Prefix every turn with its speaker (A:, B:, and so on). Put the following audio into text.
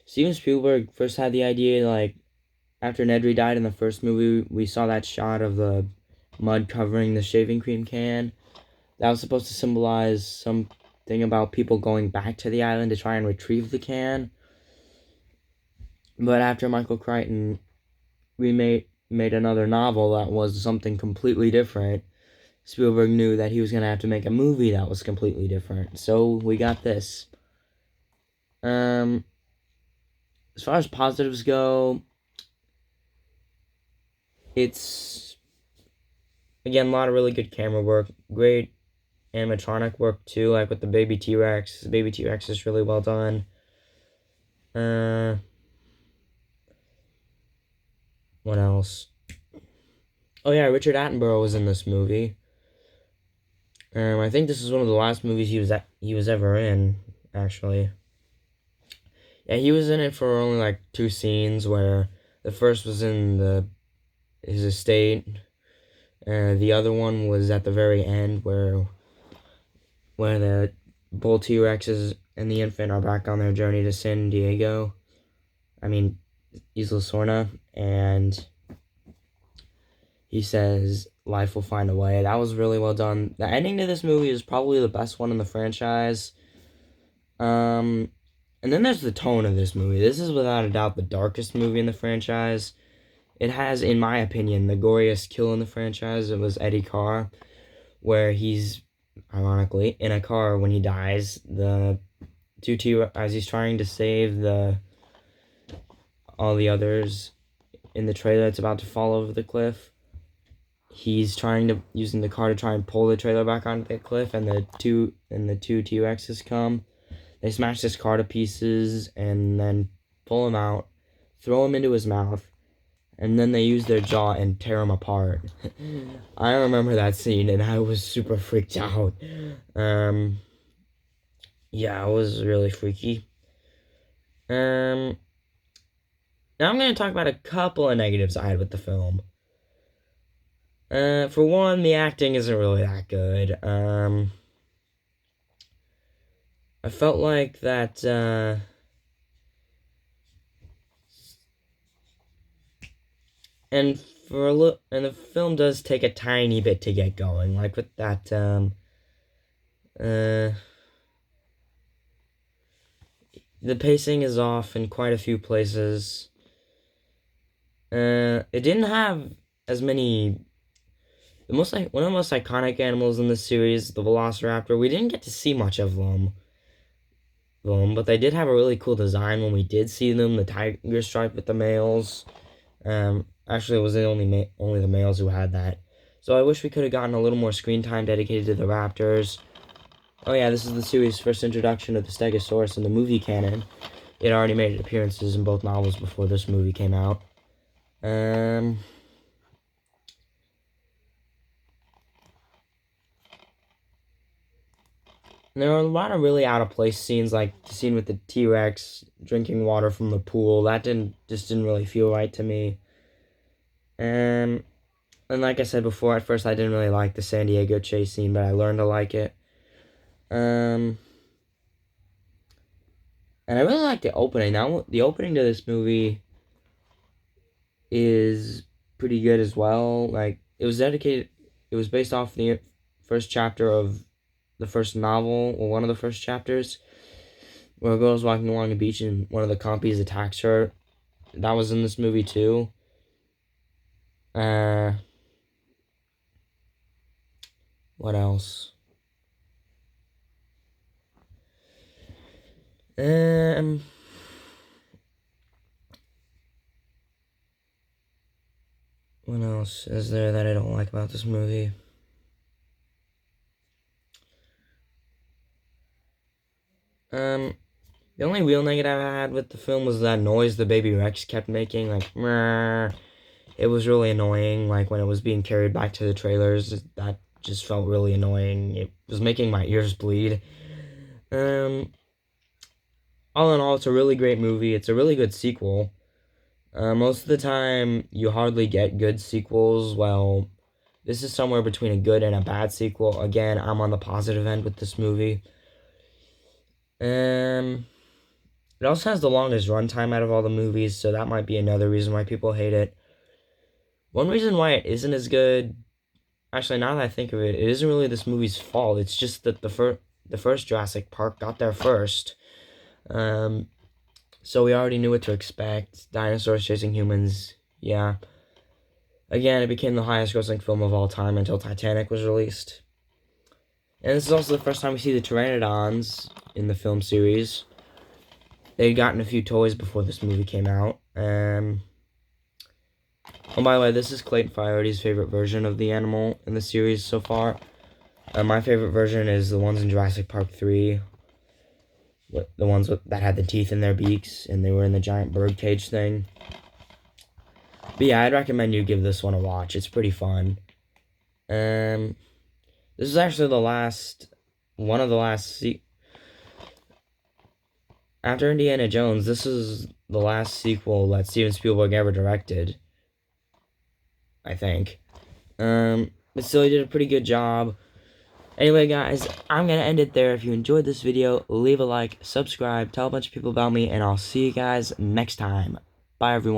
A: Steven Spielberg first had the idea, like, after Nedry died in the first movie, we saw that shot of the mud covering the shaving cream can. That was supposed to symbolize something about people going back to the island to try and retrieve the can. But after Michael Crichton made another novel that was something completely different, Spielberg knew that he was going to have to make a movie that was completely different. So we got this. As far as positives go, it's, again, a lot of really good camera work, great animatronic work too, like with the baby T-Rex. The baby T-Rex is really well done. What else? Oh yeah, Richard Attenborough was in this movie. I think this is one of the last movies he was ever in, actually. Yeah, he was in it for only like 2 scenes, where the first was in his estate. The other one was at the very end, where the bull T-Rexes and the infant are back on their journey to San Diego. I mean, Isla Sorna, and he says life will find a way. That was really well done. The ending to this movie is probably the best one in the franchise. And then there's the tone of this movie. This is without a doubt the darkest movie in the franchise. It has, in my opinion, the goriest kill in the franchise. It was Eddie Carr, where he's, ironically, in a car when he dies. The as he's trying to save all the others in the trailer that's about to fall over the cliff. He's using the car to try and pull the trailer back onto the cliff, and the two T-Rexes come. They smash this car to pieces and then pull him out, throw him into his mouth, and then they use their jaw and tear him apart. I remember that scene, and I was super freaked out. Yeah, it was really freaky. Now I'm going to talk about a couple of negatives I had with the film. For one, the acting isn't really that good. I felt like that, and and the film does take a tiny bit to get going, like with that, the pacing is off in quite a few places. It didn't have as many. One of the most iconic animals in the series, the Velociraptor, we didn't get to see much of them, but they did have a really cool design when we did see them. The tiger stripe with the males. Actually, it was only the males who had that. So I wish we could have gotten a little more screen time dedicated to the raptors. Oh yeah, this is the series' first introduction of the Stegosaurus in the movie canon. It already made appearances in both novels before this movie came out. There are a lot of really out of place scenes, like the scene with the T-Rex drinking water from the pool. That didn't really feel right to me. And like I said before, at first I didn't really like the San Diego chase scene, but I learned to like it. And I really like the opening. Now, the opening to this movie is pretty good as well. Like, it was based off the first chapter of the first novel, or one of the first chapters, where a girl's walking along a beach and one of the compies attacks her. That was in this movie too. What else? What else is there that I don't like about this movie? The only real negative I had with the film was that noise the baby Rex kept making, like, meh. It was really annoying, like, when it was being carried back to the trailers. That just felt really annoying. It was making my ears bleed. All in all, it's a really great movie. It's a really good sequel. Most of the time, you hardly get good sequels. Well, this is somewhere between a good and a bad sequel. Again, I'm on the positive end with this movie. The It also has the longest runtime out of all the movies, so that might be another reason why people hate it. One reason why it isn't as good, actually, now that I think of it, it isn't really this movie's fault. It's just that the first Jurassic Park got there first. So we already knew what to expect. Dinosaurs chasing humans, yeah. Again, it became the highest grossing film of all time until Titanic was released. And this is also the first time we see the Pteranodons in the film series. They'd gotten a few toys before this movie came out. Oh, by the way, this is Clayton Fioriti's favorite version of the animal in the series so far. My favorite version is the ones in Jurassic Park 3. The ones that had the teeth in their beaks and they were in the giant bird cage thing. But yeah, I'd recommend you give this one a watch. It's pretty fun. This is actually one of the last after Indiana Jones, this is the last sequel that Steven Spielberg ever directed, I think. But still, he did a pretty good job. Anyway, guys, I'm going to end it there. If you enjoyed this video, leave a like, subscribe, tell a bunch of people about me, and I'll see you guys next time. Bye, everyone.